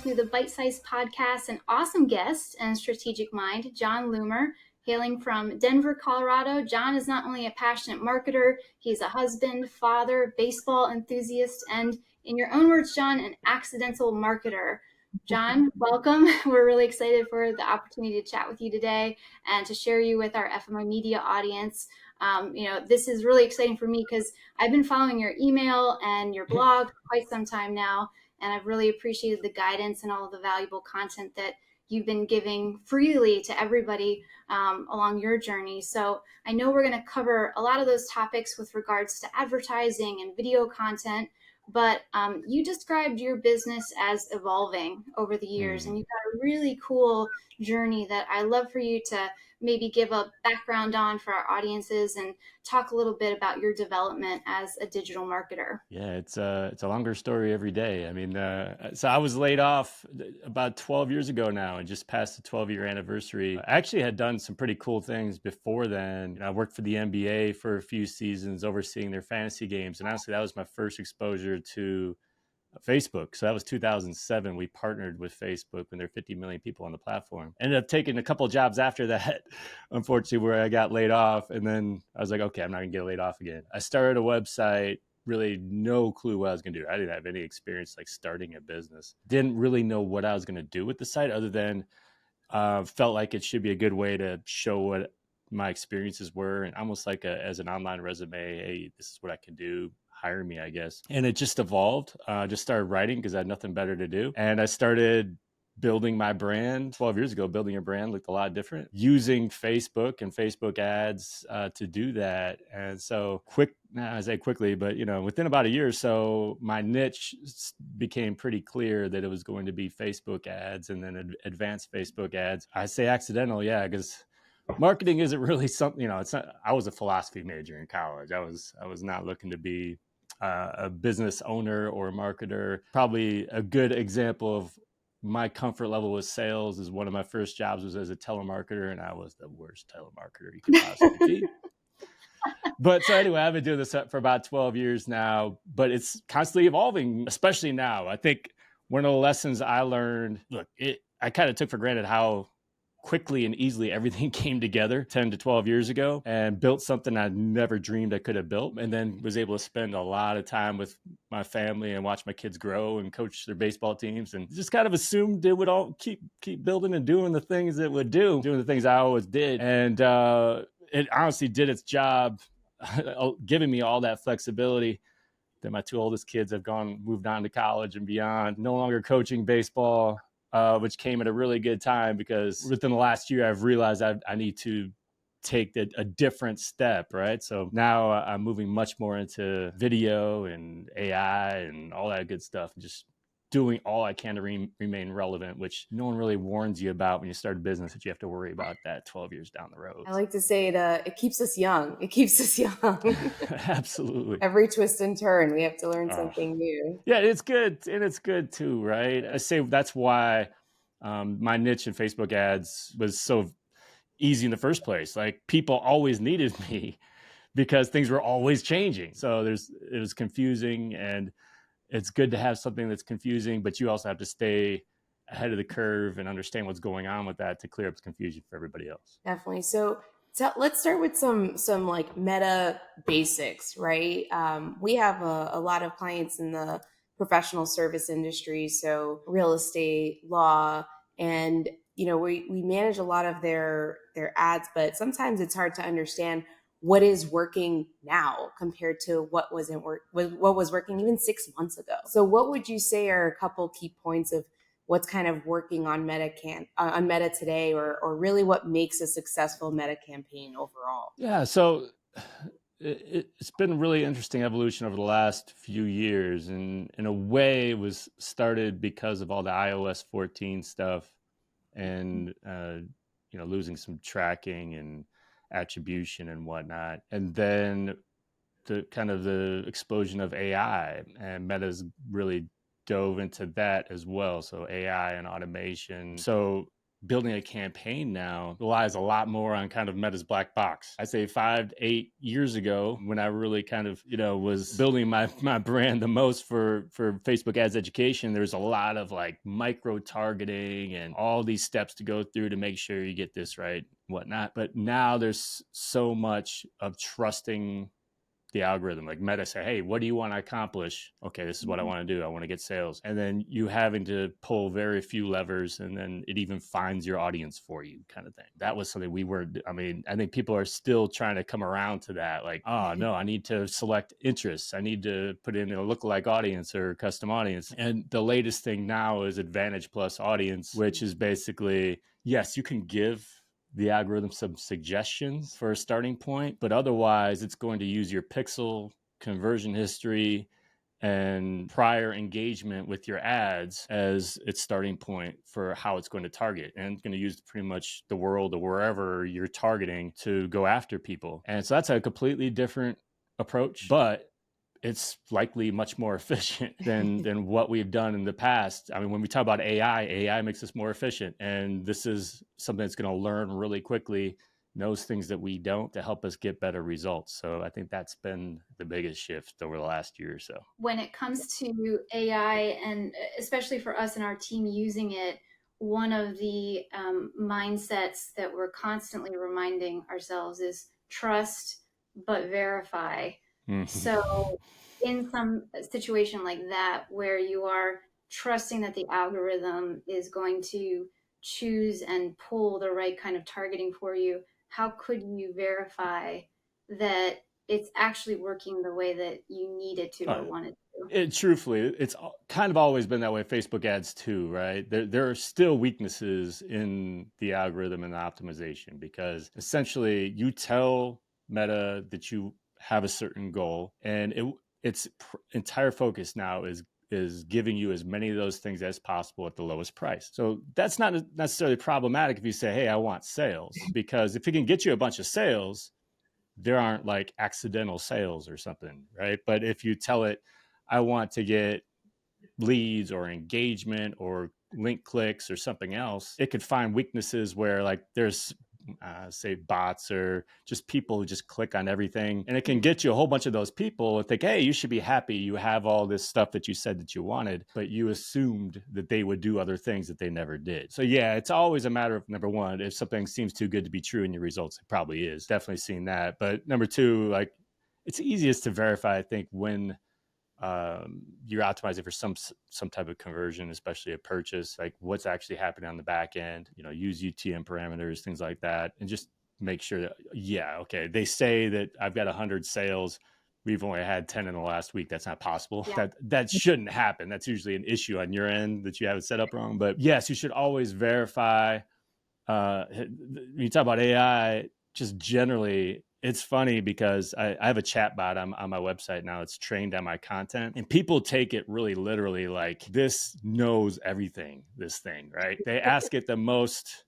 to the Bitesized podcast, an awesome guest and strategic mind, Jon Loomer, hailing from Denver, Colorado. Jon is not only a passionate marketer, he's a husband, father, baseball enthusiast, and in your own words, Jon, an accidental marketer. Jon, welcome. We're really excited for the opportunity to chat with you today and to share you with our FMO Media audience. This is really exciting for me because I've been following your email and your blog for quite some time now, and I've really appreciated the guidance and all of the valuable content that you've been giving freely to everybody along your journey. So I know we're going to cover a lot of those topics with regards to advertising and video content, but you described your business as evolving over the years, and you've got a really cool journey that I love for you to maybe give a background on for our audiences and talk a little bit about your development as a digital marketer. Yeah, it's a longer story every day. I mean, so I was laid off about 12 years ago now and just passed the 12-year anniversary. I actually had done some pretty cool things before then. I worked for the NBA for a few seasons, overseeing their fantasy games. And honestly, that was my first exposure to Facebook. So that was 2007. We partnered with Facebook when there were 50 million people on the platform. Ended up taking a couple of jobs after that, unfortunately, where I got laid off. And then I was like, okay, I'm not gonna get laid off again. I started a website, really no clue what I was gonna do. I didn't have any experience like starting a business. Didn't really know what I was gonna do with the site other than felt like it should be a good way to show what my experiences were, and almost like as an online resume. Hey, this is what I can do. Hire me, I guess. And it just evolved. Just started writing because I had nothing better to do. And I started building my brand 12 years ago. Building a brand looked a lot different, using Facebook and Facebook ads to do that. And so I say quickly, but within about a year or so, my niche became pretty clear that it was going to be Facebook ads and then advanced Facebook ads. I say accidental, yeah, because marketing isn't really something, it's not. I was a philosophy major in college. I was not looking to be a business owner or a marketer. Probably a good example of my comfort level with sales is one of my first jobs was as a telemarketer, and I was the worst telemarketer you could possibly be. But so anyway, I've been doing this for about 12 years now, but it's constantly evolving, especially now. I think one of the lessons I learned, I kind of took for granted how quickly and easily everything came together 10 to 12 years ago, and built something I never dreamed I could have built, and then was able to spend a lot of time with my family and watch my kids grow and coach their baseball teams, and just kind of assumed it would all keep building and doing the things it would do, doing the things I always did. And it honestly did its job, giving me all that flexibility. Then my two oldest kids have moved on to college and beyond, no longer coaching baseball, which came at a really good time because within the last year, I've realized I need to take a different step, right? So now I'm moving much more into video and AI and all that good stuff, just doing all I can to remain relevant, which no one really warns you about when you start a business, that you have to worry about that 12 years down the road. I like to say it keeps us young. It keeps us young. Absolutely. Every twist and turn, we have to learn something new. Yeah, it's good. And it's good too, right? I say that's why my niche in Facebook ads was so easy in the first place. Like, people always needed me because things were always changing. So it was confusing, and it's good to have something that's confusing, but you also have to stay ahead of the curve and understand what's going on with that to clear up the confusion for everybody else. Definitely. So let's start with some like meta basics, right? We have a lot of clients in the professional service industry, so real estate, law, and we manage a lot of their ads, but sometimes it's hard to understand what is working now compared to what was working even 6 months ago. So what would you say are a couple key points of what's kind of working on Meta today, or really what makes a successful Meta campaign overall? Yeah, so it's been a really interesting evolution over the last few years, and in a way it was started because of all the iOS 14 stuff and losing some tracking and attribution and whatnot, and then the explosion of AI, and Meta's really dove into that as well. So AI and automation. So building a campaign now relies a lot more on kind of Meta's black box. I say 5 to 8 years ago, when I really kind of, was building my brand the most for Facebook ads education, there's a lot of like micro targeting and all these steps to go through to make sure you get this right, whatnot. But now there's so much of trusting the algorithm. Like Meta say, hey, what do you want to accomplish? Okay, this is what I want to do. I want to get sales. And then you having to pull very few levers, and then it even finds your audience for you, kind of thing. That was something we were, I think people are still trying to come around to that. Like, oh no, I need to select interests. I need to put in a lookalike audience or custom audience. And the latest thing now is Advantage Plus Audience, which is basically, yes, you can give the algorithm some suggestions for a starting point, but otherwise it's going to use your pixel, conversion history, and prior engagement with your ads as its starting point for how it's going to target. And it's going to use pretty much the world or wherever you're targeting to go after people. And so that's a completely different approach, but it's likely much more efficient than what we've done in the past. I mean, when we talk about AI makes us more efficient. And this is something that's going to learn really quickly, knows things that we don't, to help us get better results. So I think that's been the biggest shift over the last year or so. When it comes to AI, and especially for us and our team using it, one of the mindsets that we're constantly reminding ourselves is trust, but verify. So in some situation like that, where you are trusting that the algorithm is going to choose and pull the right kind of targeting for you, how could you verify that it's actually working the way that you need it to or want it to? Truthfully, it's kind of always been that way. Facebook ads too, right? There are still weaknesses in the algorithm and the optimization, because essentially you tell Meta that you have a certain goal, and its entire focus now is giving you as many of those things as possible at the lowest price. So that's not necessarily problematic if you say, hey, I want sales, because if it can get you a bunch of sales, there aren't like accidental sales or something, right? But if you tell it, I want to get leads or engagement or link clicks or something else, it could find weaknesses where like there's say bots or just people who just click on everything, and it can get you a whole bunch of those people and think, hey, you should be happy you have all this stuff that you said that you wanted, but you assumed that they would do other things that they never did. So yeah, it's always a matter of, number one, if something seems too good to be true in your results, it probably is. Definitely seen that. But number two, like, it's easiest to verify, I think, when you're optimizing for some type of conversion, especially a purchase, like what's actually happening on the back end, use UTM parameters, things like that, and just make sure that, yeah, okay, they say that I've got 100 sales, we've only had 10 in the last week. That's not possible. Yeah. That shouldn't happen. That's usually an issue on your end that you have it set up wrong. But yes, you should always verify. When you talk about AI, just generally, it's funny because I have a chat bot on my website now. It's trained on my content, and people take it really literally, like this knows everything, this thing, right? They ask it the most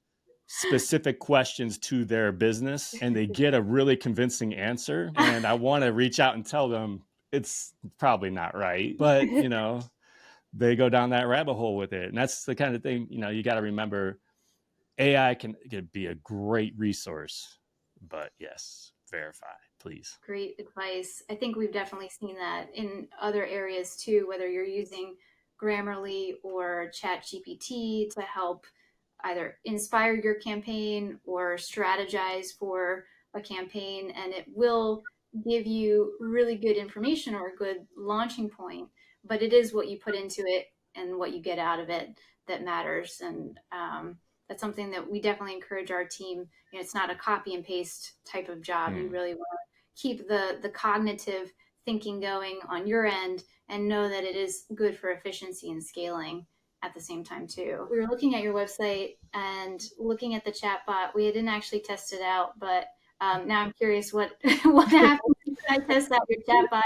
specific questions to their business, and they get a really convincing answer. And I want to reach out and tell them it's probably not right, but they go down that rabbit hole with it. And that's the kind of thing, you got to remember, AI can be a great resource, but yes, verify, please. Great advice. I think we've definitely seen that in other areas too, whether you're using Grammarly or ChatGPT to help either inspire your campaign or strategize for a campaign, and it will give you really good information or a good launching point, but it is what you put into it and what you get out of it that matters. And that's something that we definitely encourage our team. It's not a copy and paste type of job. You really want to keep the cognitive thinking going on your end and know that it is good for efficiency and scaling at the same time too. We were looking at your website and looking at the chatbot. We didn't actually test it out, but now I'm curious what happens when I test out your chatbot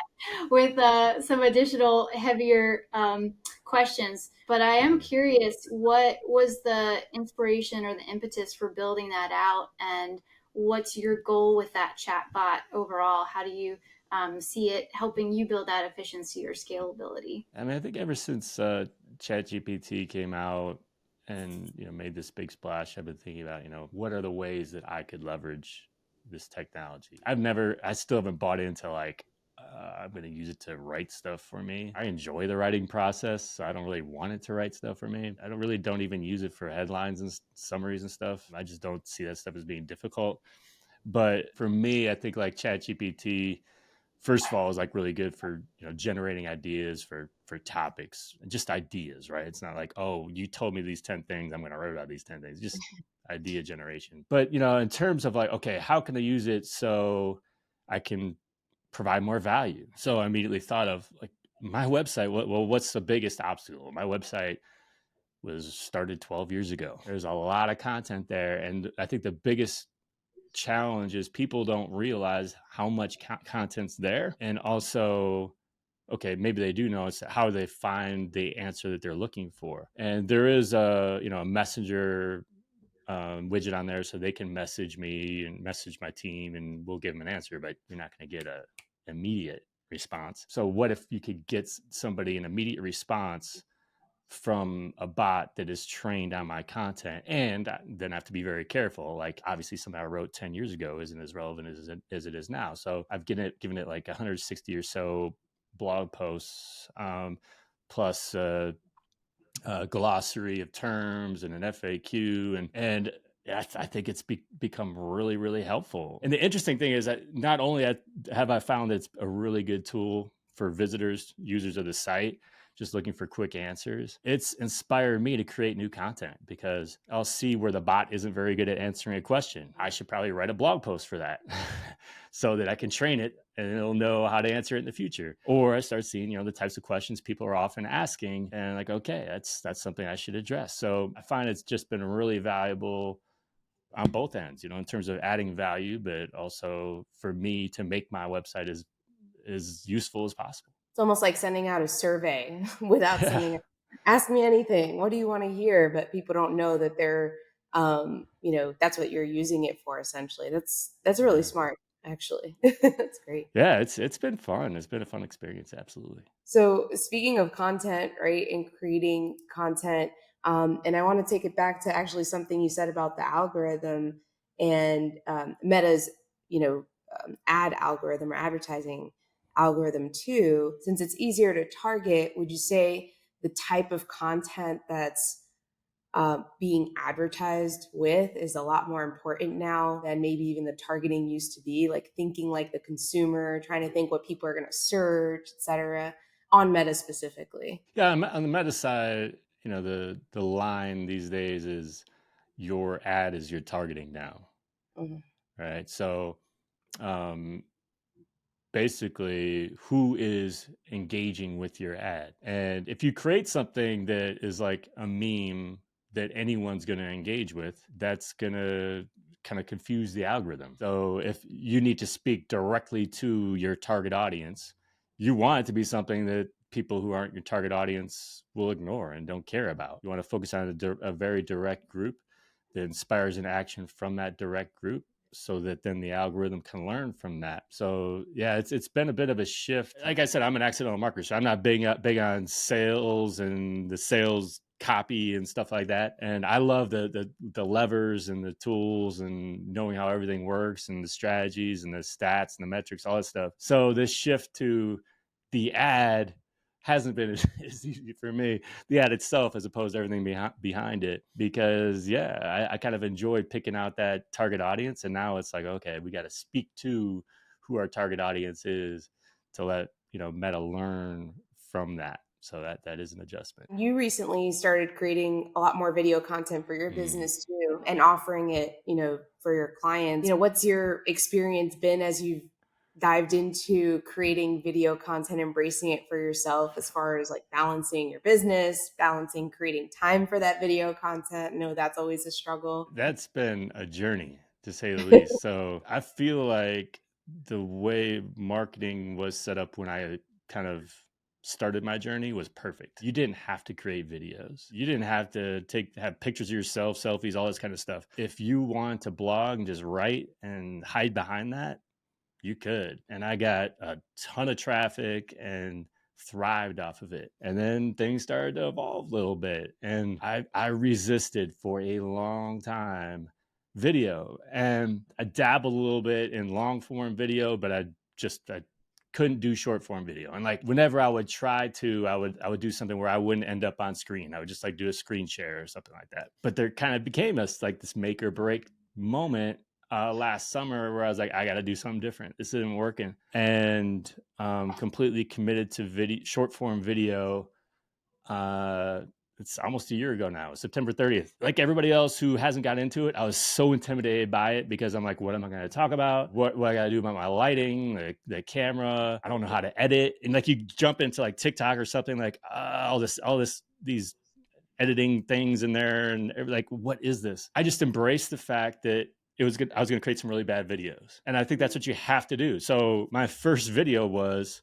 with some additional heavier questions. But I am curious, what was the inspiration or the impetus for building that out, and what's your goal with that chatbot overall? How do you see it helping you build that efficiency or scalability? I mean, I think ever since ChatGPT came out, and, made this big splash, I've been thinking about, what are the ways that I could leverage this technology? I still haven't bought into like, I'm going to use it to write stuff for me. I enjoy the writing process, so I don't really want it to write stuff for me. I don't even use it for headlines and summaries and stuff. I just don't see that stuff as being difficult. But for me, I think like ChatGPT, first of all, is like really good for generating ideas for topics, just ideas, right? It's not like, oh, you told me these 10 things, I'm going to write about these 10 things. Just idea generation. But in terms of like, okay, how can I use it so I can provide more value? So I immediately thought of like my website. Well, what's the biggest obstacle? My website was started 12 years ago. There's a lot of content there, and I think the biggest challenge is people don't realize how much content's there, and also, okay, maybe they do know, it's how they find the answer that they're looking for. And there is a messenger widget on there, so they can message me and message my team, and we'll give them an answer, but you're not going to get a immediate response. So what if you could get somebody an immediate response from a bot that is trained on my content? And then I have to be very careful. Like, obviously something I wrote 10 years ago isn't as relevant as it is now. So I've given it like 160 or so blog posts, plus a glossary of terms and an FAQ. And I think it's become really, really helpful. And the interesting thing is that not only have I found it's a really good tool for visitors, users of the site, just looking for quick answers, it's inspired me to create new content, because I'll see where the bot isn't very good at answering a question. I should probably write a blog post for that so that I can train it and it'll know how to answer it in the future. Or I start seeing, the types of questions people are often asking, and like, okay, that's something I should address. So I find it's just been really valuable on both ends, in terms of adding value, but also for me to make my website as useful as possible. It's almost like sending out a survey without sending it. Ask me anything. What do you want to hear? But people don't know that they're, that's what you're using it for. Essentially, that's really smart. Actually, that's great. Yeah, it's been fun. It's been a fun experience. Absolutely. So speaking of content, right, and creating content, and I want to take it back to actually something you said about the algorithm and Meta's, ad algorithm or advertising algorithm too. Since it's easier to target, would you say the type of content that's being advertised with is a lot more important now than maybe even the targeting used to be? Like thinking like the consumer, trying to think what people are going to search, etc. On Meta specifically. Yeah, on the Meta side, the line these days is your ad is your targeting now. Mm-hmm. Right. So basically, who is engaging with your ad? And if you create something that is like a meme that anyone's going to engage with, that's going to kind of confuse the algorithm. So if you need to speak directly to your target audience, you want it to be something that people who aren't your target audience will ignore and don't care about. You want to focus on a very direct group that inspires an action from that direct group, so that then the algorithm can learn from that. So yeah, it's been a bit of a shift. Like I said, I'm an accidental marketer, so I'm not big on sales and the sales copy and stuff like that. And I love the levers and the tools and knowing how everything works and the strategies and the stats and the metrics, all that stuff. So this shift to the ad hasn't been as easy for me, the ad itself, as opposed to everything behind it, because I kind of enjoyed picking out that target audience. And now it's like, okay, we got to speak to who our target audience is to let, Meta learn from that. So that is an adjustment. You recently started creating a lot more video content for your business too, and offering it, for your clients. What's your experience been as you've dived into creating video content, embracing it for yourself, as far as like balancing your business, balancing creating time for that video content? That's always a struggle. That's been a journey, to say the least. So I feel like the way marketing was set up when I kind of started my journey was perfect. You didn't have to create videos. You didn't have to have pictures of yourself, selfies, all this kind of stuff. If you want to blog and just write and hide behind that, you could. And I got a ton of traffic and thrived off of it. And then things started to evolve a little bit. And I resisted for a long time video, and I dabbled a little bit in long form video, but I couldn't do short form video. And like whenever I would try to, I would do something where I wouldn't end up on screen. I would just like do a screen share or something like that. But there kind of became like this make or break moment last summer where I was like, I got to do something different. This isn't working. And completely committed to short form video. It's almost a year ago now, September 30th. Like everybody else who hasn't got into it, I was so intimidated by it because I'm like, what am I going to talk about? What I got to do about my lighting, the camera? I don't know how to edit. And like you jump into like TikTok or something, like these editing things in there, and like, what is this? I just embraced the fact that I was going to create some really bad videos. And I think that's what you have to do. So my first video was,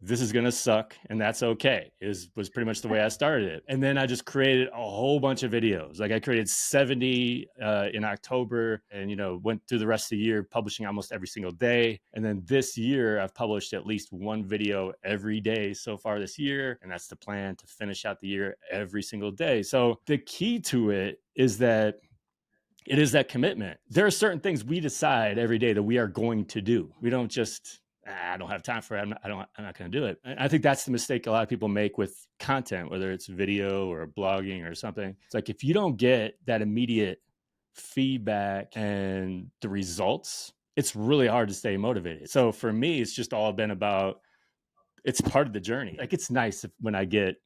this is going to suck and that's okay, was pretty much the way I started it. And then I just created a whole bunch of videos. Like I created 70 in October, and, went through the rest of the year publishing almost every single day. And then this year I've published at least one video every day so far this year. And that's the plan, to finish out the year every single day. So the key to it is that it is that commitment. There are certain things we decide every day that we are going to do. We don't just, I don't have time for it. I'm not going to do it. And I think that's the mistake a lot of people make with content, whether it's video or blogging or something. It's like, if you don't get that immediate feedback and the results, it's really hard to stay motivated. So for me, it's just all been about, it's part of the journey. Like it's nice when I get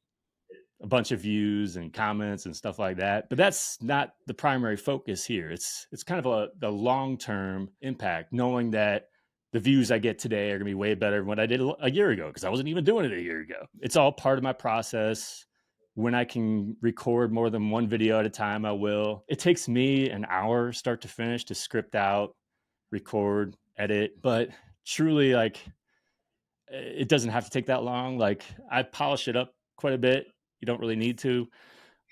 a bunch of views and comments and stuff like that, but that's not the primary focus here. It's kind of the long-term impact, knowing that the views I get today are going to be way better than what I did a year ago, because I wasn't even doing it a year ago. It's all part of my process. When I can record more than one video at a time, I will. It takes me an hour start to finish to script out, record, edit, but truly, like, it doesn't have to take that long. Like I polish it up quite a bit. You don't really need to,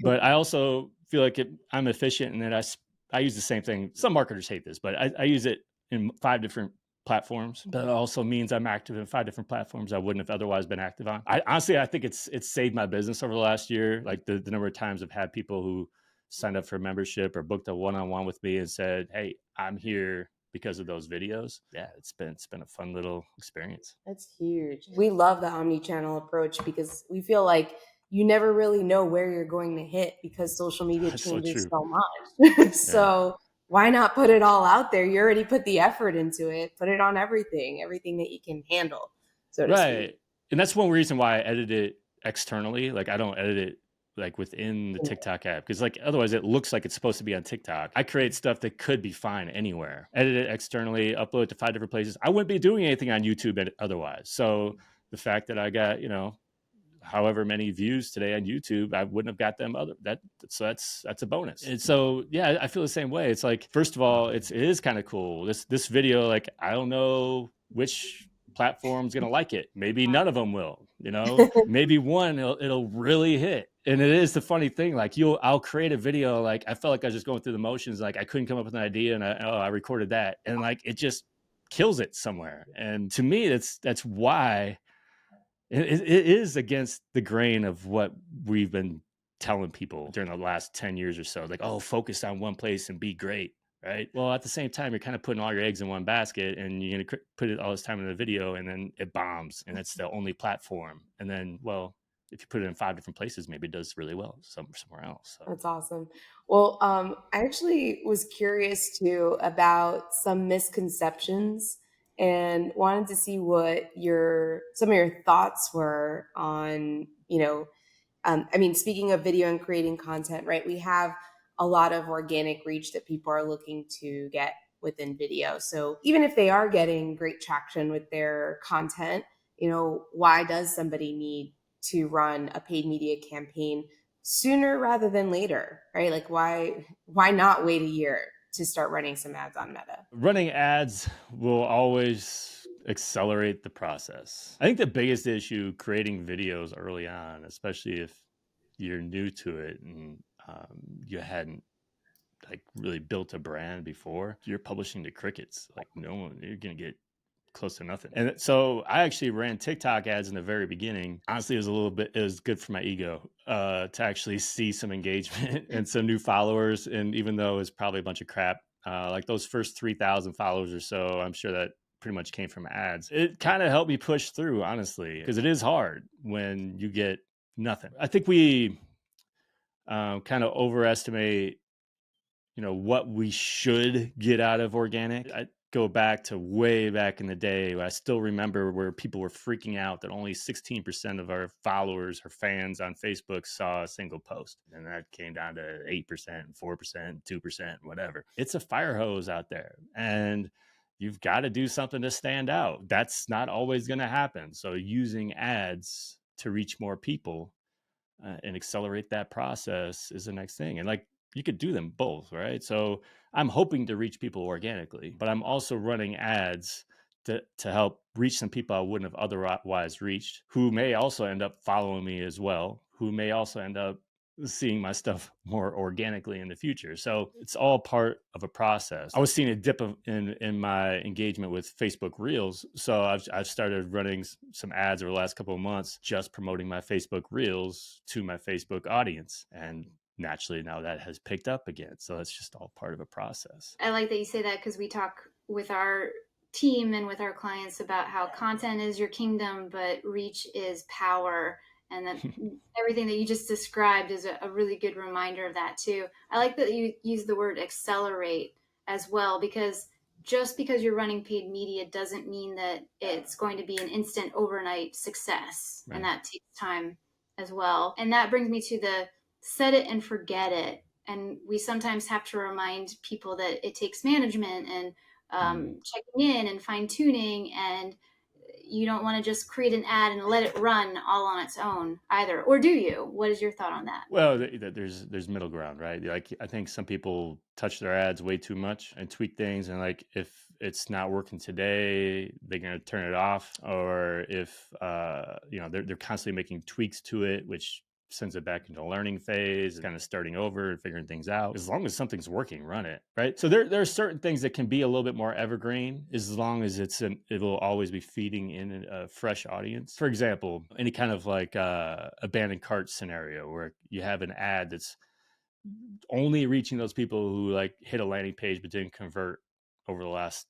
but I also feel like I'm efficient in that I use the same thing. Some marketers hate this, but I use it in 5 different platforms. That also means I'm active in 5 different platforms I wouldn't have otherwise been active on. I think it's saved my business over the last year. Like the number of times I've had people who signed up for a membership or booked a one-on-one with me and said, hey, I'm here because of those videos. Yeah, it's been a fun little experience. That's huge. We love the omni-channel approach because we feel like you never really know where you're going to hit because social media changes so much. So why not put it all out there? You already put the effort into it. Put it on everything that you can handle, so to speak. And that's one reason why I edit it externally. Like I don't edit it like within the TikTok app, because like otherwise it looks like it's supposed to be on TikTok. I create stuff that could be fine anywhere. Edit it externally, upload it to 5 different places. I wouldn't be doing anything on YouTube otherwise. So the fact that I got, however many views today on YouTube, I wouldn't have got them so that's a bonus. And so yeah, I feel the same way. It's like, first of all, it is kind of cool. This video, like I don't know which platform's gonna like it. Maybe none of them will, maybe one it'll really hit. And it is the funny thing, like I'll create a video, like I felt like I was just going through the motions, like I couldn't come up with an idea, and I recorded that, and like it just kills it somewhere. And to me, that's why it is against the grain of what we've been telling people during the last 10 years or so. Like, oh, focus on one place and be great, right? Well, at the same time, you're kind of putting all your eggs in one basket, and you're going to put it all this time in the video, and then it bombs, and it's the only platform. And then, well, if you put it in 5 different places, maybe it does really well somewhere else. So. That's awesome. Well, I actually was curious too about some misconceptions and wanted to see what some of your thoughts were on, speaking of video and creating content, right? We have a lot of organic reach that people are looking to get within video. So even if they are getting great traction with their content, why does somebody need to run a paid media campaign sooner rather than later, right? Like why not wait a year to start running some ads on Meta? Running ads will always accelerate the process. I think the biggest issue creating videos early on, especially if you're new to it and you hadn't like really built a brand before, you're publishing to crickets. Like no one, you're gonna get close to nothing. And so I actually ran TikTok ads in the very beginning. Honestly, it was good for my ego to actually see some engagement and some new followers. And even though it's probably a bunch of crap, like those first 3,000 followers or so, I'm sure that pretty much came from ads. It kind of helped me push through, honestly, because it is hard when you get nothing. I think we kind of overestimate what we should get out of organic. I go back to way back in the day. I still remember where people were freaking out that only 16% of our followers or fans on Facebook saw a single post. And that came down to 8%, 4%, 2%, whatever. It's a fire hose out there. And you've got to do something to stand out. That's not always going to happen. So using ads to reach more people and accelerate that process is the next thing. And like, you could do them both, right? So I'm hoping to reach people organically, but I'm also running ads to help reach some people I wouldn't have otherwise reached, who may also end up following me as well, who may also end up seeing my stuff more organically in the future. So it's all part of a process. I was seeing a dip in my engagement with Facebook Reels. So I've started running some ads over the last couple of months, just promoting my Facebook Reels to my Facebook audience. And naturally now that has picked up again. So it's just all part of a process. I like that you say that, because we talk with our team and with our clients about how content is your kingdom, but reach is power. And that everything that you just described is a really good reminder of that too. I like that you use the word accelerate as well, because just because you're running paid media doesn't mean that it's going to be an instant overnight success. Right. And that takes time as well. And that brings me to the set it and forget it. And we sometimes have to remind people that it takes management and checking in and fine tuning, and you don't want to just create an ad and let it run all on its own either. Or do you? What is your thought on that? Well, there's middle ground, right? Like, I think some people touch their ads way too much and tweak things. And like, if it's not working today, they're going to turn it off. Or if, they're constantly making tweaks to it, which sends it back into a learning phase, kind of starting over and figuring things out. As long as something's working, run it, right? So there are certain things that can be a little bit more evergreen, as long as it will always be feeding in a fresh audience. For example, any kind of like abandoned cart scenario where you have an ad that's only reaching those people who like hit a landing page but didn't convert over the last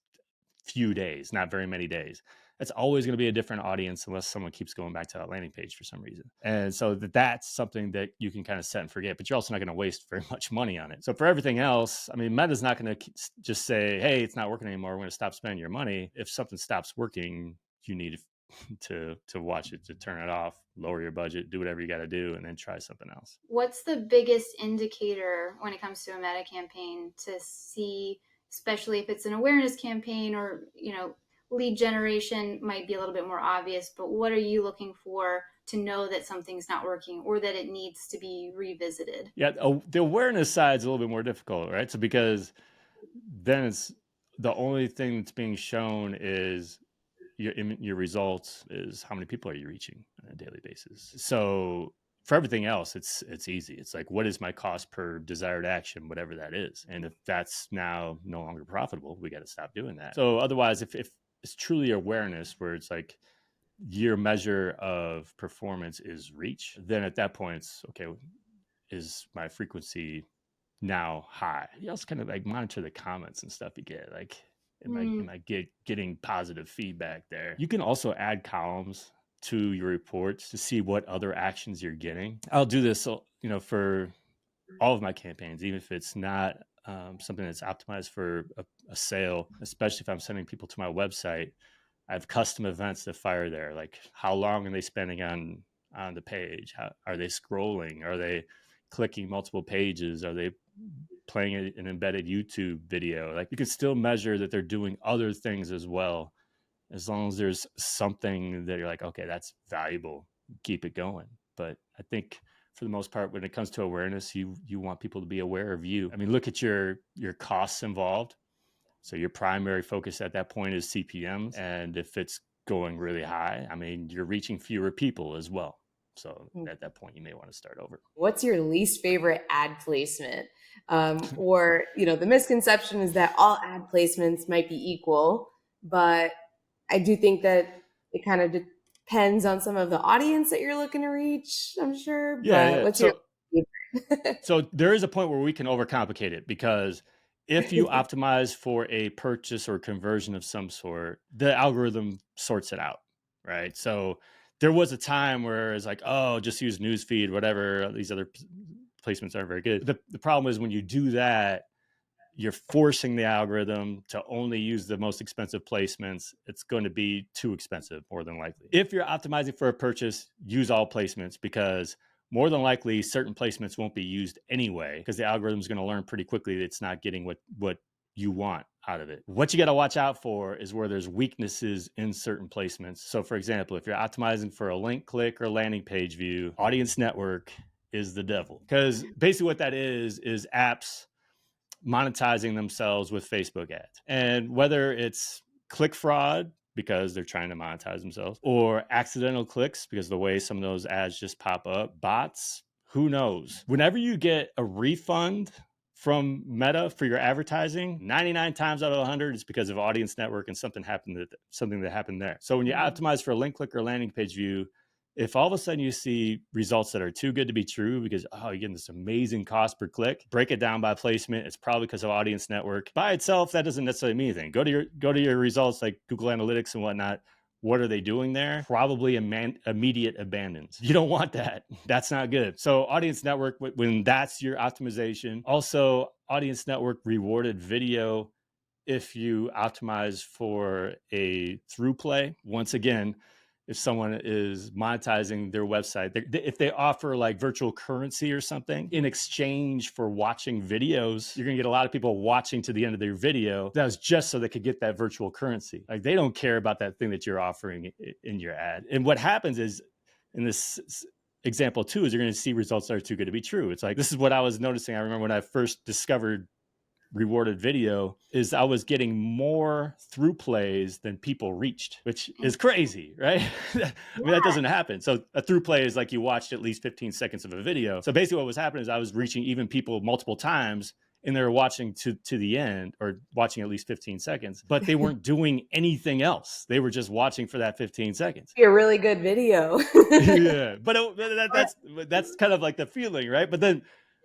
few days, not very many days. It's always going to be a different audience unless someone keeps going back to that landing page for some reason. And so that's something that you can kind of set and forget, but you're also not going to waste very much money on it. So for everything else, I mean, Meta's not going to just say, hey, it's not working anymore, we're going to stop spending your money. If something stops working, you need to watch it, to turn it off, lower your budget, do whatever you got to do, and then try something else. What's the biggest indicator when it comes to a Meta campaign to see, especially if it's an awareness campaign, or lead generation might be a little bit more obvious, but what are you looking for to know that something's not working or that it needs to be revisited? Yeah, the awareness side is a little bit more difficult, right? So because then it's the only thing that's being shown is your results, is how many people are you reaching on a daily basis. So for everything else, it's easy. It's like, what is my cost per desired action, whatever that is. And if that's now no longer profitable, we got to stop doing that. So otherwise, if it's truly awareness, where it's like your measure of performance is reach, then at that point it's okay, is my frequency now high? You also kind of like monitor the comments and stuff you get. Like, am I getting positive feedback there? You can also add columns to your reports to see what other actions you're getting. I'll do this, for all of my campaigns, even if it's not something that's optimized for a sale, especially if I'm sending people to my website. I have custom events that fire there. Like, how long are they spending on the page? How are they scrolling? Are they clicking multiple pages? Are they playing an embedded YouTube video? Like, you can still measure that they're doing other things as well, as long as there's something that you're like, okay, that's valuable, keep it going. But I think for the most part, when it comes to awareness, you want people to be aware of you. I mean, look at your costs involved. So your primary focus at that point is CPMs. And if it's going really high, I mean, you're reaching fewer people as well. So at that point, you may want to start over. What's your least favorite ad placement? Or, the misconception is that all ad placements might be equal, but I do think that it kind of depends on some of the audience that you're looking to reach, I'm sure. Yeah, But yeah. what's your So there is a point where we can overcomplicate it, because if you optimize for a purchase or conversion of some sort, the algorithm sorts it out, right? So there was a time where it's like, oh, just use newsfeed, whatever. These other placements aren't very good. The problem is when you do that, you're forcing the algorithm to only use the most expensive placements. It's going to be too expensive, more than likely. If you're optimizing for a purchase, use all placements, because more than likely certain placements won't be used anyway, because the algorithm is going to learn pretty quickly that it's not getting what you want out of it. What you got to watch out for is where there's weaknesses in certain placements. So for example, if you're optimizing for a link click or landing page view, audience network is the devil, because basically what that is apps monetizing themselves with Facebook ads. And whether it's click fraud because they're trying to monetize themselves, or accidental clicks because of the way some of those ads just pop up, bots, who knows? Whenever you get a refund from Meta for your advertising, 99 times out of 100 it's because of audience network and something that happened there. So when you optimize for a link click or landing page view, if all of a sudden you see results that are too good to be true because, oh, you're getting this amazing cost per click, break it down by placement. It's probably because of audience network. By itself, that doesn't necessarily mean anything. Go to your results like Google Analytics and whatnot. What are they doing there? Probably immediate abandons. You don't want that. That's not good. So audience network, when that's your optimization. Also, audience network rewarded video if you optimize for a through play. Once again, if someone is monetizing their website, if they offer like virtual currency or something in exchange for watching videos, you're going to get a lot of people watching to the end of their video. That was just so they could get that virtual currency. Like they don't care about that thing that you're offering in your ad. And what happens is, in this example too, is you're going to see results that are too good to be true. It's like, this is what I was noticing. I remember when I first discovered rewarded video, is I was getting more through plays than people reached, which is crazy, right? I mean, that doesn't happen. So a through play is like you watched at least 15 seconds of a video. So basically what was happening is I was reaching even people multiple times, and they were watching to the end, or watching at least 15 seconds, but they weren't doing anything else. They were just watching for that 15 seconds. a really good video? Yeah, but that's kind of like the feeling, right? But then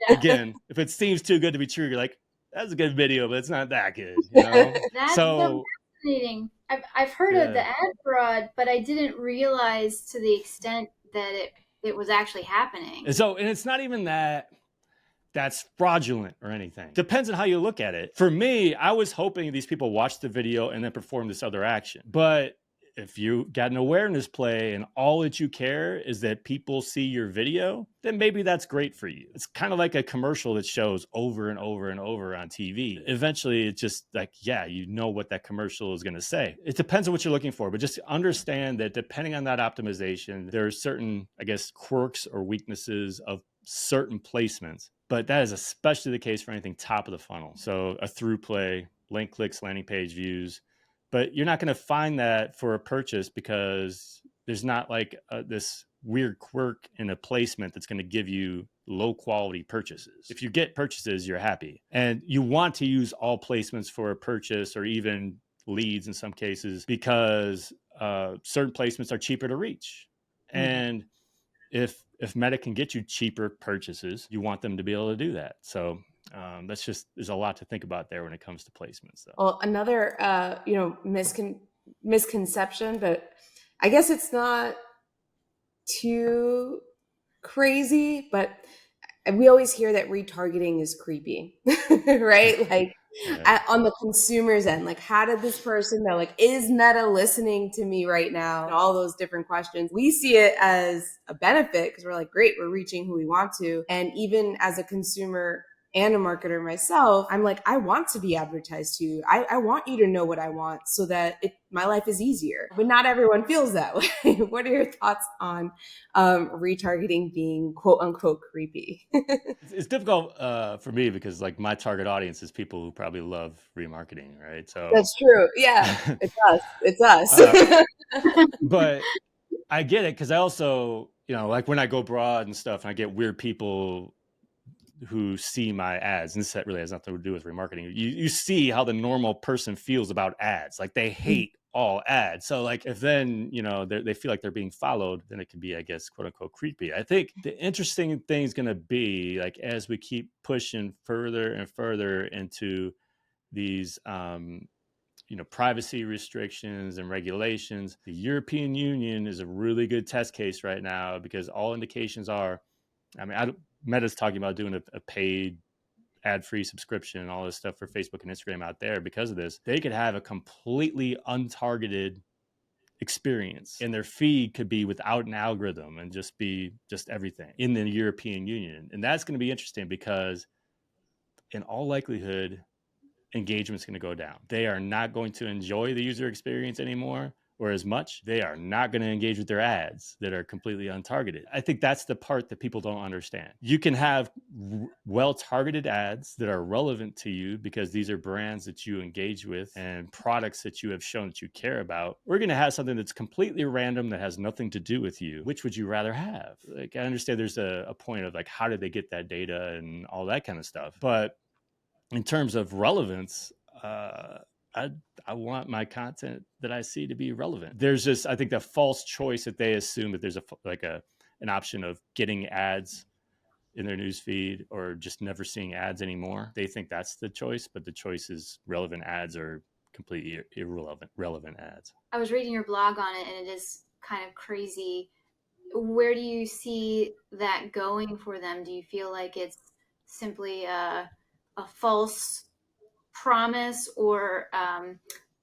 again, if it seems too good to be true, you're like, that's a good video, but it's not that good, you know? That's so fascinating. I've heard of the ad fraud, but I didn't realize to the extent that it was actually happening. And it's not even that's fraudulent or anything. Depends on how you look at it. For me, I was hoping these people watched the video and then perform this other action. But if you got an awareness play and all that you care is that people see your video, then maybe that's great for you. It's kind of like a commercial that shows over and over and over on TV. Eventually, it's just like, yeah, you know what that commercial is going to say. It depends on what you're looking for, but just understand that depending on that optimization, there are certain, I guess, quirks or weaknesses of certain placements. But that is especially the case for anything top of the funnel. So a through play, link clicks, landing page views. But you're not going to find that for a purchase, because there's not like this weird quirk in a placement that's going to give you low quality purchases. If you get purchases, you're happy. And you want to use all placements for a purchase, or even leads in some cases, because certain placements are cheaper to reach. And if Meta can get you cheaper purchases, you want them to be able to do that. So there's a lot to think about there when it comes to placements, though. Well, another misconception, but I guess it's not too crazy, but we always hear that retargeting is creepy, right? Like on the consumer's end, like, how did this person know? Like, is Meta listening to me right now? And all those different questions. We see it as a benefit because we're like, great, we're reaching who we want to. And even as a consumer and a marketer myself, I'm like, I want to be advertised to. I want you to know what I want so that my life is easier. But not everyone feels that way. What are your thoughts on retargeting being quote unquote creepy? It's difficult for me because like my target audience is people who probably love remarketing, right? So that's true. Yeah, it's us. It's us. But I get it, because I also, like when I go abroad and stuff, and I get weird people who see my ads, and this really has nothing to do with remarketing. You see how the normal person feels about ads. Like they hate all ads. So like if then, they feel like they're being followed, then it can be, I guess, quote unquote, creepy. I think the interesting thing is going to be like, as we keep pushing further and further into these, privacy restrictions and regulations, the European Union is a really good test case right now, because all indications are, Meta's talking about doing a paid ad-free subscription and all this stuff for Facebook and Instagram out there. Because of this, they could have a completely untargeted experience, and their feed could be without an algorithm and just be just everything in the European Union. And that's going to be interesting, because in all likelihood, engagement's going to go down. They are not going to enjoy the user experience anymore, or as much. They are not going to engage with their ads that are completely untargeted. I think that's the part that people don't understand. You can have well-targeted ads that are relevant to you, because these are brands that you engage with and products that you have shown that you care about. We're going to have something that's completely random, that has nothing to do with you. Which would you rather have? Like, I understand there's a point of like, how did they get that data and all that kind of stuff, but in terms of relevance, I want my content that I see to be relevant. There's just, I think, the false choice that they assume that there's an option of getting ads in their newsfeed or just never seeing ads anymore. They think that's the choice, but the choice is relevant ads or completely relevant ads. I was reading your blog on it, and it is kind of crazy. Where do you see that going for them? Do you feel like it's simply a false promise, or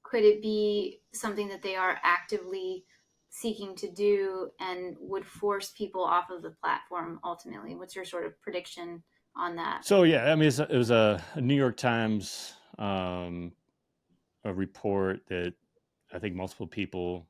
could it be something that they are actively seeking to do and would force people off of the platform ultimately? What's your sort of prediction on that? So yeah, it was a New York Times a report that I think multiple people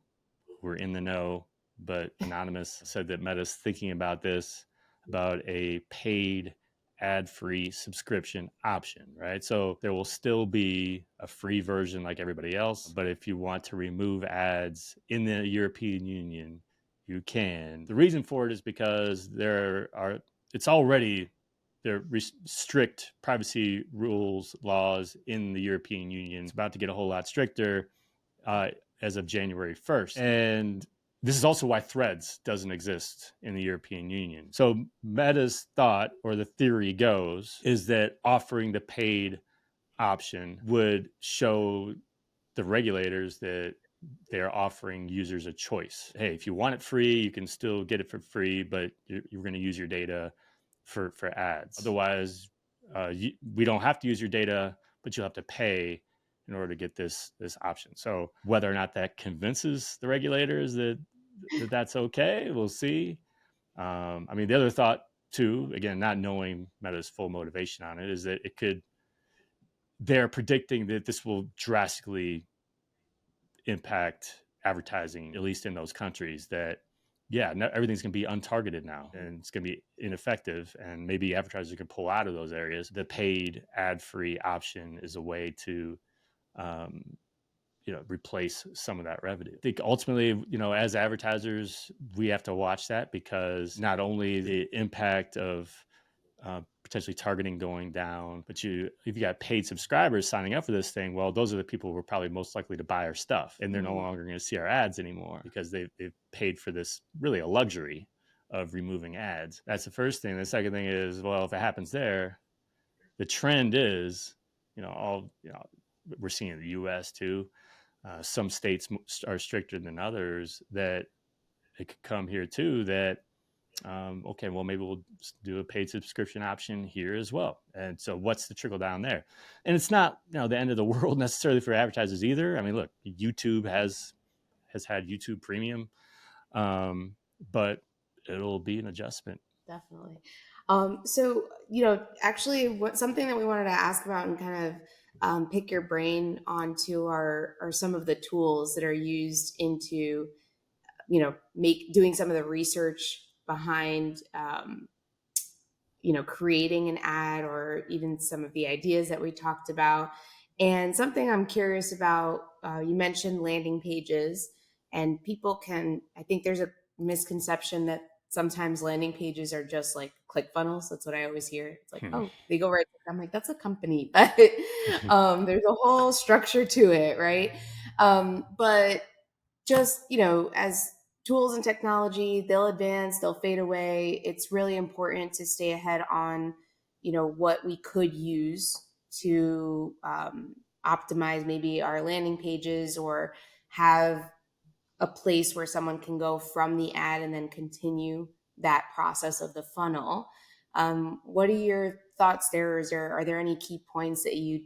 were in the know, but anonymous, said that Meta's thinking about this, about a paid ad-free subscription option, right? So there will still be a free version like everybody else, but if you want to remove ads in the European Union, you can. The reason for it is because there are strict privacy rules, laws in the European Union. It's about to get a whole lot stricter as of January 1st. And this is also why Threads doesn't exist in the European Union. So Meta's thought, or the theory goes, is that offering the paid option would show the regulators that they're offering users a choice. Hey, if you want it free, you can still get it for free, but you're going to use your data for ads. Otherwise, we don't have to use your data, but you'll have to pay in order to get this option. So whether or not that convinces the regulators that that's okay, we'll see. The other thought too, again, not knowing Meta's full motivation on it, is that they're predicting that this will drastically impact advertising, at least in those countries, that everything's going to be untargeted now, and it's going to be ineffective, and maybe advertisers can pull out of those areas. The paid ad-free option is a way to replace some of that revenue. I think ultimately, as advertisers, we have to watch that, because not only the impact of potentially targeting going down, but if you got paid subscribers signing up for this thing, well, those are the people who are probably most likely to buy our stuff, and they're no longer going to see our ads anymore, because they've paid for this, really a luxury of removing ads. That's the first thing. The second thing is, well, if it happens there, the trend is, we're seeing in the US too, some states are stricter than others, that it could come here too, that okay, well, maybe we'll do a paid subscription option here as well. And so what's the trickle down there? And it's not, the end of the world necessarily for advertisers either. I mean, look, YouTube has had YouTube Premium, but it'll be an adjustment. Definitely. So, actually something that we wanted to ask about and kind of pick your brain onto are some of the tools that are used into, doing some of the research behind, creating an ad, or even some of the ideas that we talked about. And something I'm curious about, you mentioned landing pages, and I think there's a misconception that sometimes landing pages are just like ClickFunnels. That's what I always hear. It's like, oh, they go right. I'm like, that's a company, but there's a whole structure to it, right? But just, as tools and technology, they'll advance, they'll fade away. It's really important to stay ahead on, what we could use to optimize maybe our landing pages, or have a place where someone can go from the ad and then continue that process of the funnel. What are your thoughts there? Are there any key points that you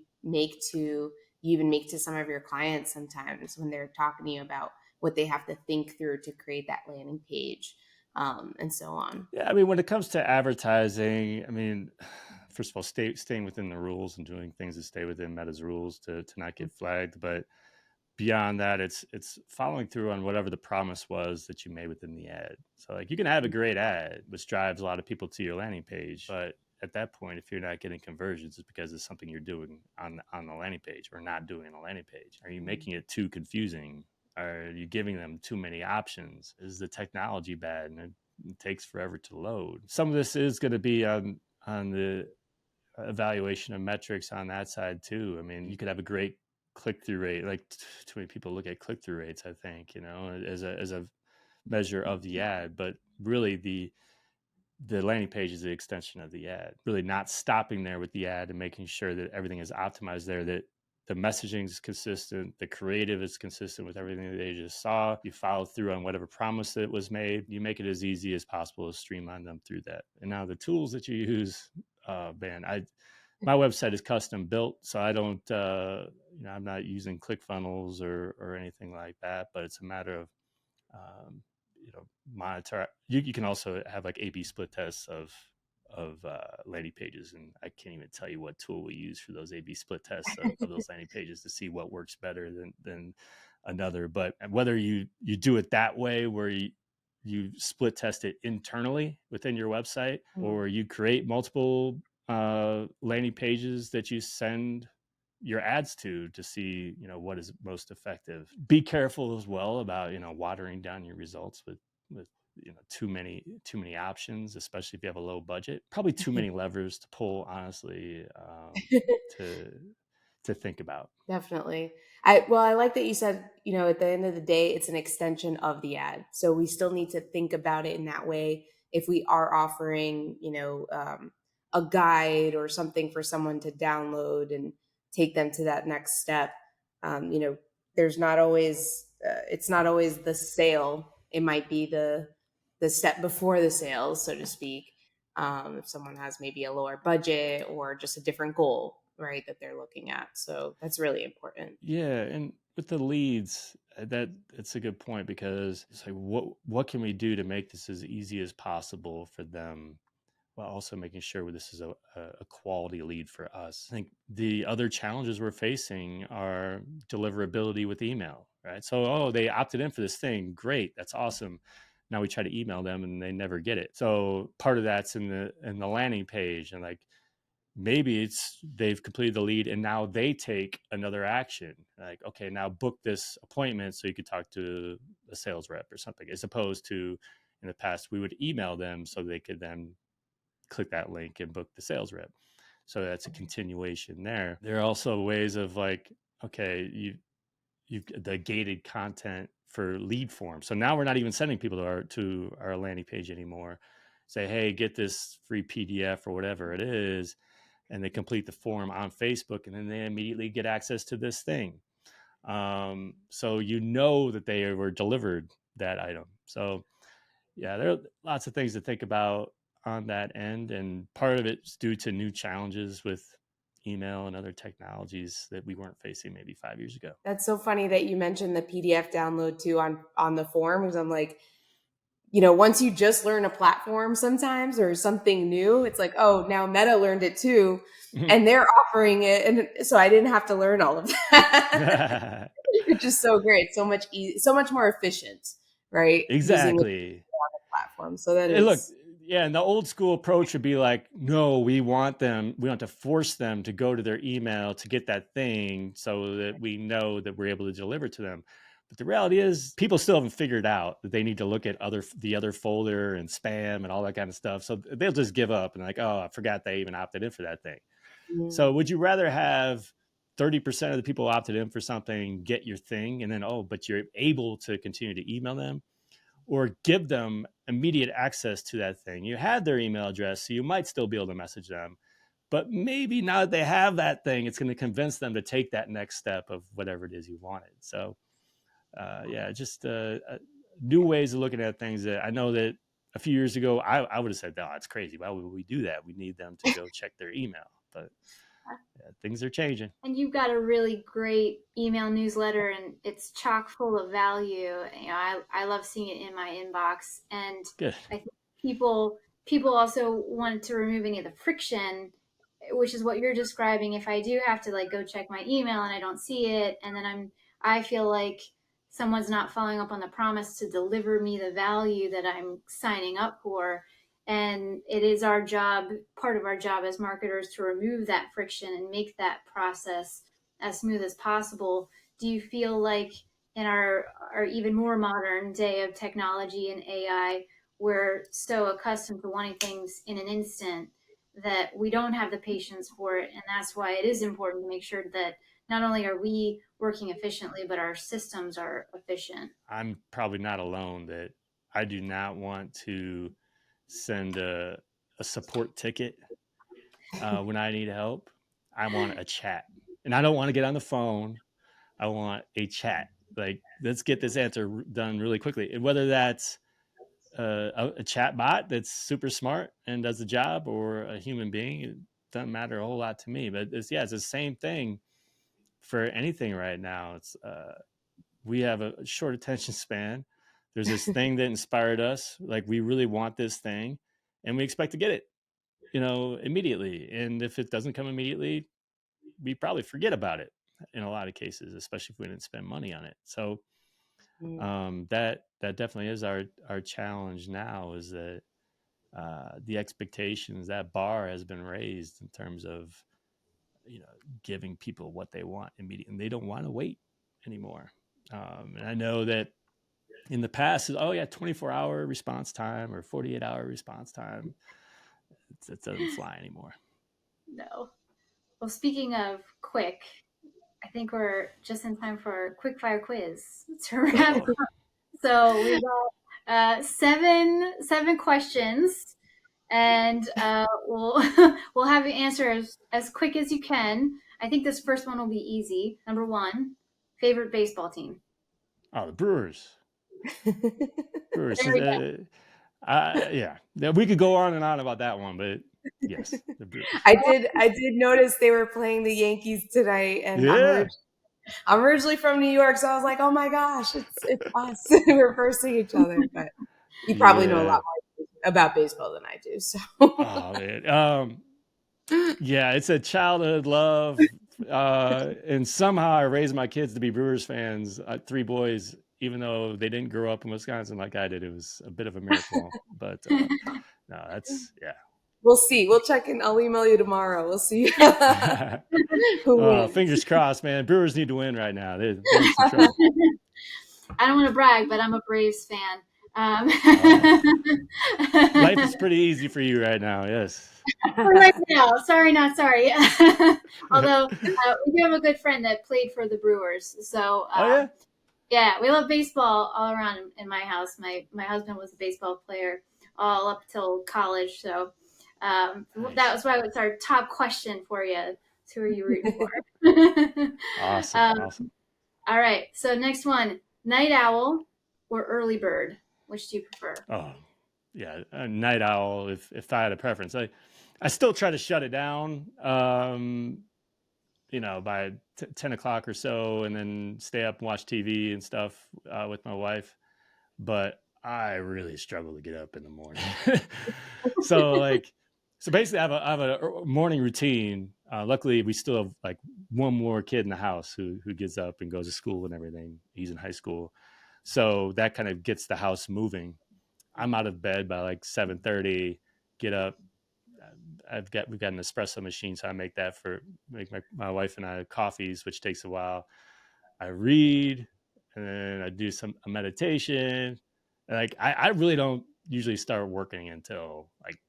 even make to some of your clients sometimes when they're talking to you about what they have to think through to create that landing page, and so on? Yeah, I mean, when it comes to advertising, I mean, first of all, staying within the rules and doing things that stay within Meta's rules to not get flagged. But beyond that, it's following through on whatever the promise was that you made within the ad. So like, you can have a great ad which drives a lot of people to your landing page, but at that point, if you're not getting conversions, it's because it's something you're doing on the landing page or not doing on the landing page. Are you making it too confusing? Are you giving them too many options? Is the technology bad and it takes forever to load? Some of this is going to be on the evaluation of metrics on that side too. I mean, you could have a great click-through rate. Like, too many people look at click-through rates, I think, as a measure of the ad, but really the landing page is the extension of the ad. Really not stopping there with the ad and making sure that everything is optimized there, that the messaging is consistent, the creative is consistent with everything that they just saw. You follow through on whatever promise that was made. You make it as easy as possible to streamline them through that. And now the tools that you use, man, my website is custom built, so I don't, I'm not using ClickFunnels or anything like that, but it's a matter of, monitor. You can also have like A/B split tests of landing pages, and I can't even tell you what tool we use for those A/B split tests of those landing pages to see what works better than another. But whether you do it that way, where you split test it internally within your website, or you create multiple landing pages that you send your ads to see, what is most effective. Be careful as well about, watering down your results with too many options, especially if you have a low budget. Probably too many levers to pull, honestly, to think about. Definitely. I like that you said, at the end of the day, it's an extension of the ad. So we still need to think about it in that way. If we are offering, a guide or something for someone to download and take them to that next step, there's not always, it's not always the sale. It might be the step before the sale, so to speak. If someone has maybe a lower budget or just a different goal, right, that they're looking at. So that's really important. Yeah, and with the leads, that's a good point, because it's like, what can we do to make this as easy as possible for them, while also making sure this is a quality lead for us. I think the other challenges we're facing are deliverability with email, right? So, they opted in for this thing. Great. That's awesome. Now we try to email them and they never get it. So part of that's in the landing page, and like, maybe it's they've completed the lead and now they take another action, like, okay, now book this appointment so you could talk to a sales rep or something, as opposed to in the past we would email them so they could then click that link and book the sales rep. So that's a continuation there. There are also ways of like, okay, you've the gated content for lead form. So now we're not even sending people to our landing page anymore. Say, hey, get this free PDF or whatever it is, and they complete the form on Facebook, and then they immediately get access to this thing. So that they were delivered that item. So yeah, there are lots of things to think about on that end, and part of it's due to new challenges with email and other technologies that we weren't facing maybe 5 years ago. That's so funny that you mentioned the PDF download too on the form, because I'm like, once you just learn a platform sometimes or something new, it's like, oh, now Meta learned it too, and they're offering it, and so I didn't have to learn all of that. Which is so great, so much more efficient, right? Exactly. Platform. So that is. Look, yeah, and the old school approach would be like, no, we want to force them to go to their email to get that thing so that we know that we're able to deliver to them. But the reality is people still haven't figured out that they need to look at the other folder and spam and all that kind of stuff. So they'll just give up and like, oh, I forgot they even opted in for that thing. Mm-hmm. So would you rather have 30% of the people opted in for something, get your thing, and then, but you're able to continue to email them, or give them immediate access to that thing. You had their email address, so you might still be able to message them. But maybe now that they have that thing, it's going to convince them to take that next step of whatever it is you wanted. So, just new ways of looking at things that I know that a few years ago, I would have said, no, that's crazy. Why would we do that? We need them to go check their email. But things are changing. And you've got a really great email newsletter, and it's chock full of value. I love seeing it in my inbox. And good. I think people also want to remove any of the friction, which is what you're describing. If I do have to go check my email and I don't see it, and then I feel like someone's not following up on the promise to deliver me the value that I'm signing up for. And it is our job, part of our job as marketers, to remove that friction and make that process as smooth as possible. Do you feel like in our even more modern day of technology and AI, we're so accustomed to wanting things in an instant that we don't have the patience for it? And that's why it is important to make sure that not only are we working efficiently, but our systems are efficient. I'm probably not alone that I do not want to send a support ticket when I need help. I want a chat, and I don't want to get on the phone. I want a chat. Like, let's get this answer done really quickly. And whether that's a chat bot that's super smart and does the job, or a human being, it doesn't matter a whole lot to me. But it's the same thing for anything right now. It's we have a short attention span. There's this thing that inspired us. Like, we really want this thing, and we expect to get it, immediately. And if it doesn't come immediately, we probably forget about it in a lot of cases, especially if we didn't spend money on it. So that definitely is our challenge now, is that the expectations, that bar has been raised in terms of giving people what they want immediately, and they don't want to wait anymore. And I know that in the past, 24-hour response time or 48-hour response time. It doesn't fly anymore. No. Well, speaking of quick, I think we're just in time for a quick fire quiz to wrap up. So we've got seven questions, and we'll we'll have you answer as quick as you can. I think this first one will be easy. Number one, favorite baseball team? Oh, the Brewers. Brewers. There we go. Yeah, we could go on and on about that one, but yes, the Brewers. I did notice they were playing the Yankees tonight, and Yeah. I'm originally from New York, so I was like, oh my gosh, it's us. We're versing each other. But you probably know a lot more about baseball than I do. So. Oh man. Yeah, it's a childhood love. And somehow I raised my kids to be Brewers fans. 3 boys, even though they didn't grow up in Wisconsin like I did. It was a bit of a miracle. But no, that's, yeah. We'll see. We'll check in. I'll email you tomorrow. We'll see who wins. Fingers crossed, man. Brewers need to win right now. They're in some trouble. I don't want to brag, but I'm a Braves fan. Life is pretty easy for you right now. Yes. Right now. Sorry, not sorry. Although we do have a good friend that played for the Brewers. So yeah, we love baseball all around in my house. My husband was a baseball player all up till college. So nice. That was why it's our top question for you. Who are you rooting for? Awesome. All right. So next one, night owl or early bird? Which do you prefer? Oh, yeah, a night owl. If I had a preference, I still try to shut it down, by 10 o'clock or so, and then stay up and watch TV and stuff with my wife. But I really struggle to get up in the morning. So basically, I have a morning routine. Luckily, we still have like one more kid in the house who gets up and goes to school and everything. He's in high school. So that kind of gets the house moving. I'm out of bed by like 7:30, get up. We've got an espresso machine, so I make my wife and I coffees, which takes a while. I read, and then I do a meditation. Like, I really don't usually start working until like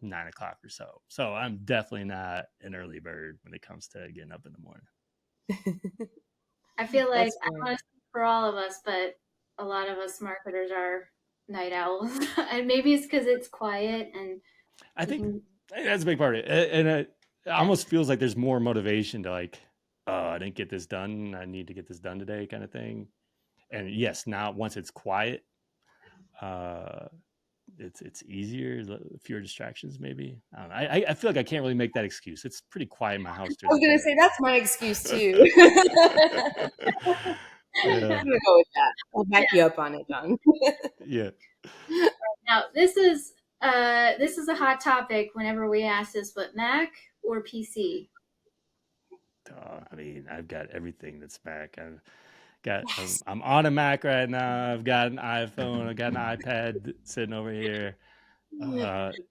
9 o'clock or so. So I'm definitely not an early bird when it comes to getting up in the morning. I feel like That's I don't want to speak for all of us, but a lot of us marketers are night owls, and maybe it's because it's quiet and I we think can. that's a big part of it. And it almost feels like there's more motivation to like, oh, I didn't get this done. I need to get this done today, kind of thing. And yes, now once it's quiet, uh, it's easier, fewer distractions, maybe. I don't know. I feel like I can't really make that excuse. It's pretty quiet in my house I during was the gonna day. say that's my excuse too. Yeah, I'm gonna go with that. I'll back you up on it, John. yeah. Now this is a hot topic whenever we ask this, but Mac or PC? I mean, I've got everything that's Mac. I've got Yes. I'm on a Mac right now. I've got an iPhone. I've got an iPad sitting over here.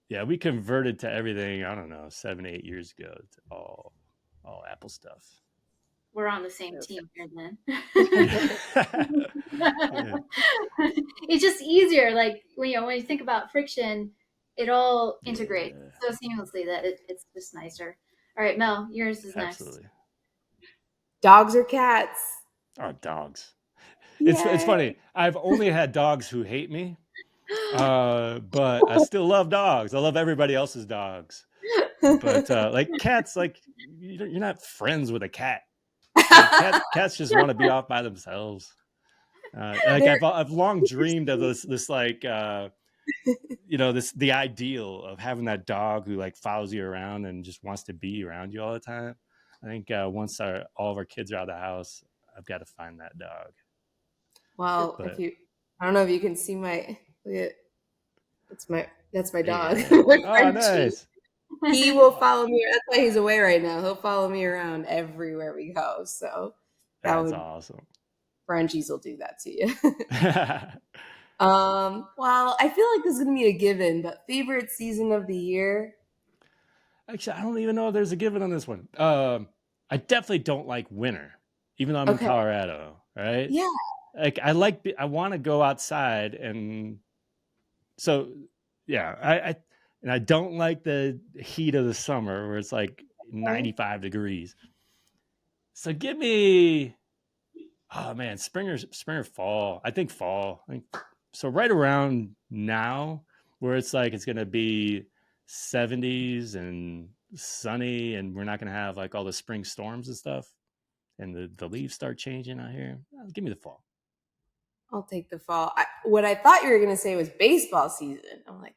Yeah, we converted to everything. I don't know, 7, 8 years ago. It's all Apple stuff. We're on the same team here then. Yeah. It's just easier. Like when you think about friction, it all integrates Yeah, so seamlessly that it's just nicer. All right, Mel, yours is next. absolutely. Dogs or cats? Oh, dogs. It's Yay. funny. I've only had dogs who hate me, but I still love dogs. I love everybody else's dogs. But like cats, like you're not friends with a cat. Like cats just want to be off by themselves. Like They're I've long dreamed of this like the ideal of having that dog who like follows you around and just wants to be around you all the time. I think once all of our kids are out of the house, I've got to find that dog. well, if But you I don't know if you can see that's my dog. yeah, My oh Frenchie. nice. He will follow me. That's why he's away right now. He'll follow me around everywhere we go. So that That's would awesome. Frenchies will do that to you. Well, I feel like this is gonna be a given, but favorite season of the year? Actually, I don't even know if there's a given on this one. I definitely don't like winter, even though I'm in Okay. Colorado. Right? Yeah. Like I want to go outside, and so yeah, I don't like the heat of the summer where it's like 95 degrees. So give me, oh man, spring or fall. I think fall. So right around now, where it's like it's gonna be 70s and sunny, and we're not gonna have like all the spring storms and stuff, and the leaves start changing out here. Give me the fall. I'll take the fall. What I thought you were gonna say was baseball season. I'm like,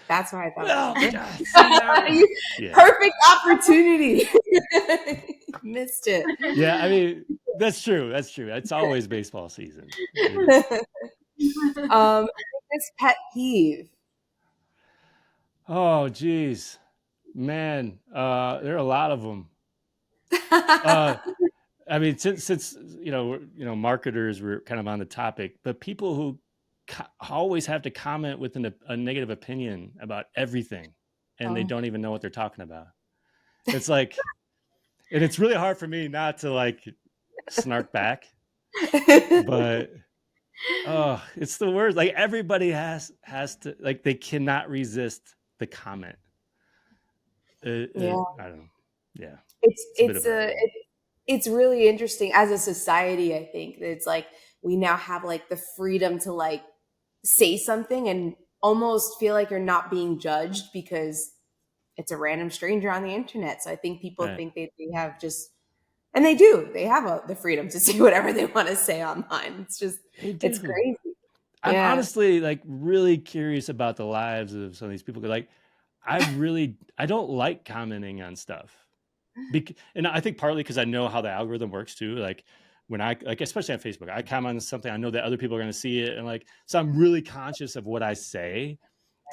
that's why I thought Well, it God, see now, was yeah, perfect opportunity. Missed it. yeah. I mean, that's true. That's true. It's always baseball season. This pet peeve. Oh, geez, man, there are a lot of them. I mean, since marketers were kind of on the topic, but people who always have to comment with a negative opinion about everything, and they don't even know what they're talking about. It's like, and it's really hard for me not to like snark back, but it's the worst. Like everybody has to, like, they cannot resist the comment. Yeah. I don't know. Yeah, It's really interesting as a society. I think that it's like we now have like the freedom to like say something and almost feel like you're not being judged because it's a random stranger on the internet. So I think people right. think they have just, and they do. They have the freedom to say whatever they want to say online. They It's do. crazy. I'm Yeah. honestly like really curious about the lives of some of these people. Like, I don't like commenting on stuff, and I think partly because I know how the algorithm works too. Like when I like, especially on Facebook, I comment on something, I know that other people are going to see it, and like, so I'm really conscious of what I say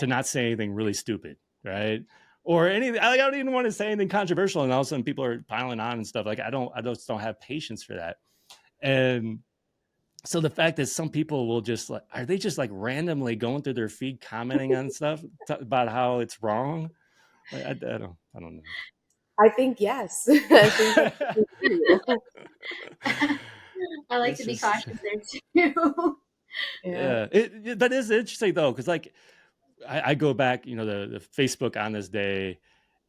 to not say anything really stupid, right? Or anything. I don't even want to say anything controversial, and all of a sudden people are piling on and stuff. Like I just don't have patience for that, and so the fact that some people will just like, are they just like randomly going through their feed commenting on stuff about how it's wrong? Like, I don't know. I think yes. I think that's true. I like It's to be just, cautious there too. Yeah. that is interesting though, because like I go back, the Facebook on this day,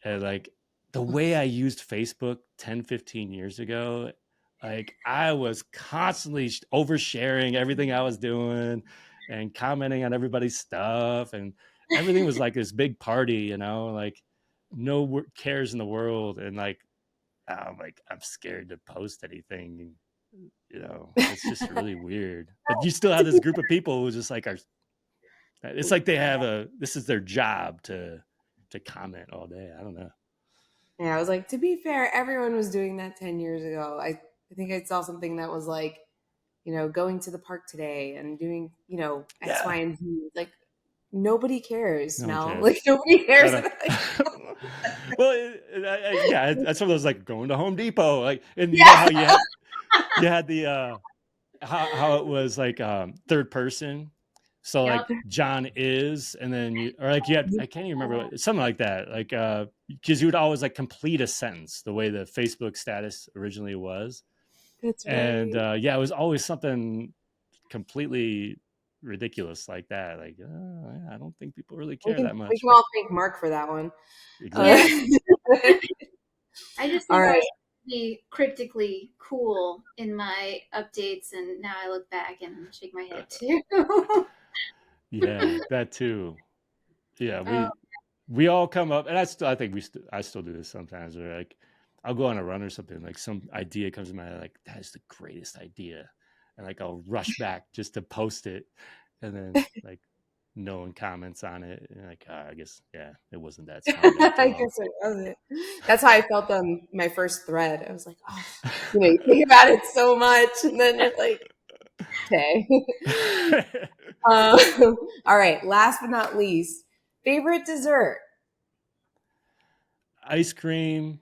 and like the way I used Facebook 10, 15 years ago Like I was constantly oversharing everything I was doing and commenting on everybody's stuff, and everything was like this big party, like no cares in the world. And like, I'm scared to post anything, it's just really weird. But you still have this group of people who just like it's like they have this is their job to comment all day. I don't know. Yeah, I was like, to be fair, everyone was doing that 10 years ago. I think I saw something that was like, going to the park today and doing, X, Y, Yeah. and Z. Like, nobody cares, No one Mel. cares. Like, nobody cares. Well, yeah, that's one of those like going to Home Depot, like, and you know Yes. how you had the how it was like third person. So like Yep. John is, and then you had I can't even remember something like that, like because you would always like complete a sentence the way the Facebook status originally was. That's And right. yeah, it was always something completely ridiculous like that. Like I don't think people really We care can that we much, can but all thank Mark for that one. Yeah. exactly. I just All think I right. was be cryptically cool in my updates, and now I look back and shake my head too. Yeah, that too. Yeah, Oh, we all come up, and I think I still do this sometimes. Where like I'll go on a run or something, like some idea comes to my head, like that is the greatest idea, and like I'll rush back just to post it, and then like no one comments on it, and like I guess it wasn't that smart after I all. guess it wasn't. That's how I felt on my first thread. I was like, oh, you think about it so much, and then you're like, okay. All right. Last but not least, favorite dessert. Ice cream,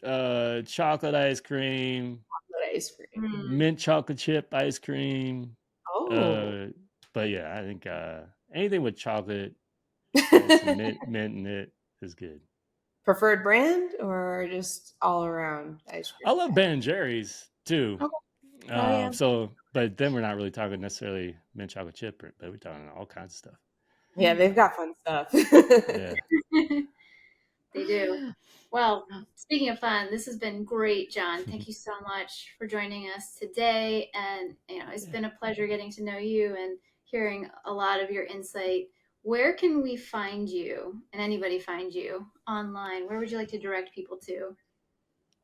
chocolate ice cream, Chocolate ice cream. mm. mint chocolate chip ice cream. Oh. Uh, but yeah, I think anything with chocolate and some mint in it is good. Preferred brand or just all around ice I cream love guy? Ben and Jerry's too. Okay. Oh yeah. But then we're not really talking necessarily mint chocolate chip, but we're talking all kinds of stuff. Yeah, they've got fun stuff. Yeah. They do. Well, speaking of fun, this has been great, John. Thank you so much for joining us today. And, it's Yeah. been a pleasure getting to know you and hearing a lot of your insight. Where can we find you and anybody find you online? Where would you like to direct people to?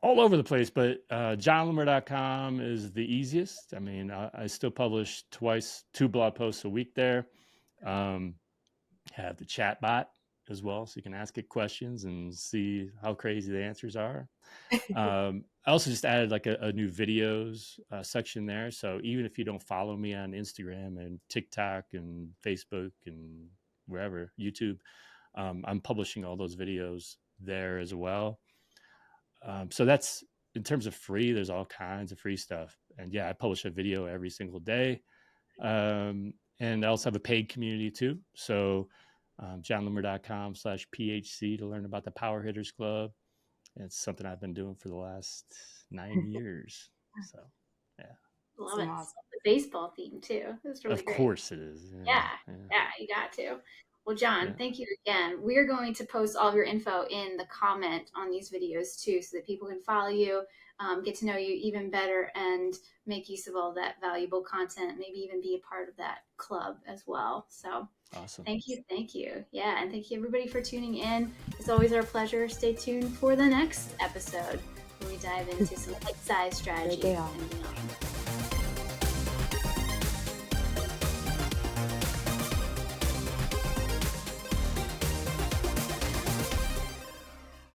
All over the place, but jonloomer.com is the easiest. I mean, I still publish 2 blog posts a week there. Have the chat bot as well, so you can ask it questions and see how crazy the answers are. I also just added like a new videos section there. So even if you don't follow me on Instagram and TikTok and Facebook and wherever, YouTube, I'm publishing all those videos there as well. So that's in terms of free, there's all kinds of free stuff. And yeah, I publish a video every single day. And I also have a paid community too. So jonloomer.com/PHC to learn about the Power Hitters Club. It's something I've been doing for the last 9 years. So, yeah. Love it. Awesome. The baseball theme too. It's really Of great. course it is. Yeah, Yeah. you got to. Well, John, Yeah. thank you again. We're going to post all of your info in the comment on these videos too, so that people can follow you, get to know you even better, and make use of all that valuable content, maybe even be a part of that club as well. So Awesome. thank you. Yeah, and thank you everybody for tuning in. It's always our pleasure. Stay tuned for the next episode where we dive into some bite-sized strategies and beyond.